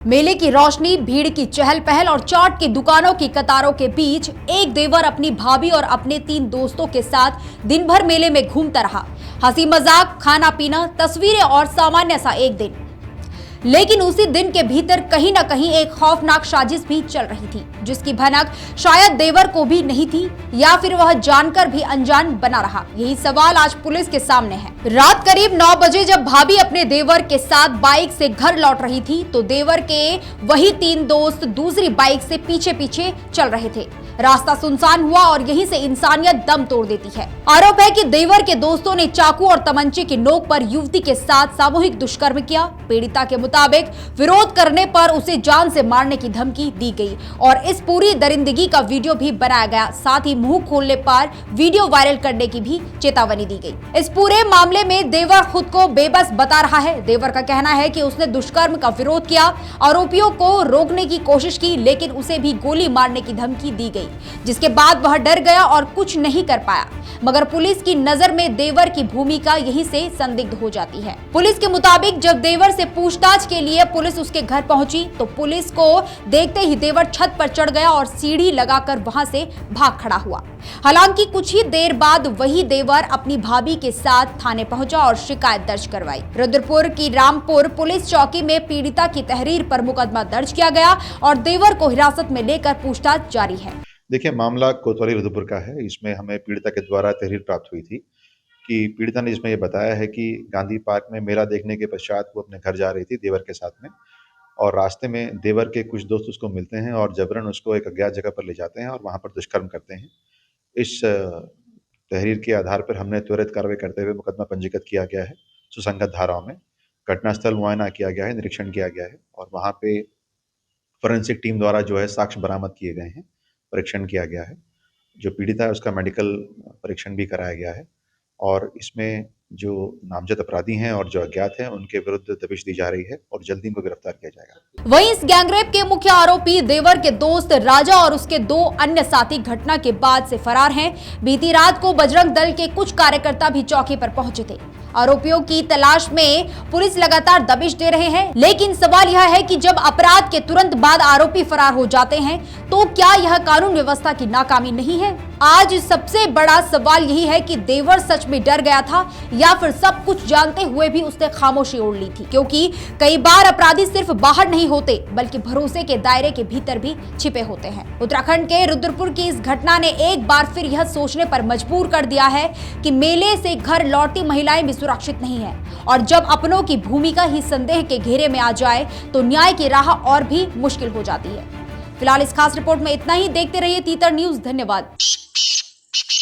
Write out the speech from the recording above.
मेले की रोशनी, भीड़ की चहल पहल और चाट की दुकानों की कतारों के बीच एक देवर अपनी भाभी और अपने 3 दोस्तों के साथ दिन भर मेले में घूमता रहा। हंसी मजाक, खाना पीना, तस्वीरें और सामान्य सा एक दिन। लेकिन उसी दिन के भीतर कहीं ना कहीं एक खौफनाक साजिश भी चल रही थी, जिसकी भनक शायद देवर को भी नहीं थी, या फिर वह जानकर भी अनजान बना रहा। यही सवाल आज पुलिस के सामने है। रात करीब 9 बजे जब भाभी अपने देवर के साथ बाइक से घर लौट रही थी, तो देवर के वही 3 दोस्त दूसरी बाइक से पीछे पीछे चल रहे थे। रास्ता सुनसान हुआ और यहीं से इंसानियत दम तोड़ देती है। आरोप है कि देवर के दोस्तों ने चाकू और तमंचे की नोक पर युवती के साथ सामूहिक दुष्कर्म किया। पीड़िता के मुताबिक विरोध करने पर उसे जान से मारने की धमकी दी गई और इस पूरी दरिंदगी का वीडियो भी बनाया गया। साथ ही मुंह खोलने पर वीडियो वायरल करने की भी चेतावनी दी गई। इस पूरे मामले में देवर खुद को बेबस बता रहा है। देवर का कहना है कि उसने दुष्कर्म का विरोध किया, आरोपियों को रोकने की कोशिश की, लेकिन उसे भी गोली मारने की धमकी दी गई, जिसके बाद वह डर गया और कुछ नहीं कर पाया। मगर पुलिस की नजर में देवर की भूमिका यहीं से संदिग्ध हो जाती है। पुलिस के मुताबिक जब देवर से पूछताछ के लिए पुलिस उसके घर पहुंची, तो पुलिस को देखते ही देवर छत पर चढ़ गया और सीढ़ी लगाकर वहां से भाग खड़ा हुआ। हालांकि कुछ ही देर बाद वही देवर अपनी भाभी के साथ थाने पहुंचा और शिकायत दर्ज करवाई। रुद्रपुर की रामपुर पुलिस चौकी में पीड़िता की तहरीर पर मुकदमा दर्ज किया गया और देवर को हिरासत में लेकर पूछताछ जारी है। देखिए, मामला कोतवाली रुद्रपुर का है। इसमें हमें पीड़िता के द्वारा तहरीर प्राप्त हुई थी कि पीड़िता ने इसमें ये बताया है कि गांधी पार्क में मेला देखने के पश्चात वो अपने घर जा रही थी देवर के साथ में, और रास्ते में देवर के कुछ दोस्त उसको मिलते हैं और जबरन उसको एक अज्ञात जगह पर ले जाते हैं और वहाँ पर दुष्कर्म करते हैं। इस तहरीर के आधार पर हमने त्वरित कार्रवाई करते हुए मुकदमा पंजीकृत किया गया है। सुसंगत धाराओं में घटनास्थल मुआयना किया गया है, निरीक्षण किया गया है और वहाँ पे फोरेंसिक टीम द्वारा जो है साक्ष्य बरामद किए गए हैं, परीक्षण किया गया है। जो पीड़िता है उसका मेडिकल परीक्षण भी कराया गया है और इसमें जो नामजद अपराधी हैं और जो अज्ञात हैं उनके विरुद्ध दबिश दी जा रही है और जल्दी इनको गिरफ्तार किया जाएगा। वहीं इस गैंगरेप के मुख्य आरोपी देवर के दोस्त राजा और उसके 2 अन्य साथी घटना के बाद से फरार हैं। बीती रात को बजरंग दल के कुछ कार्यकर्ता भी चौकी पर पहुंचे थे। आरोपियों की तलाश में पुलिस लगातार दबिश दे रहे हैं, लेकिन सवाल यह है कि जब अपराध के तुरंत बाद आरोपी फरार हो जाते हैं, तो क्या यह कानून व्यवस्था की नाकामी नहीं है? आज सबसे बड़ा सवाल यही है कि देवर सच में डर गया था या फिर सब कुछ जानते हुए भी उसने खामोशी ओढ़ ली थी, क्योंकि कई बार अपराधी सिर्फ बाहर नहीं होते बल्कि भरोसे के दायरे के भीतर भी छिपे होते हैं। उत्तराखंड के रुद्रपुर की इस घटना ने एक बार फिर यह सोचने पर मजबूर कर दिया है कि मेले से घर लौटी महिलाएं भी सुरक्षित नहीं है, और जब अपनों की भूमिका ही संदेह के घेरे में आ जाए तो न्याय की राह और भी मुश्किल हो जाती है। फिलहाल इस खास रिपोर्ट में इतना ही। देखते रहिए तीतर न्यूज। धन्यवाद।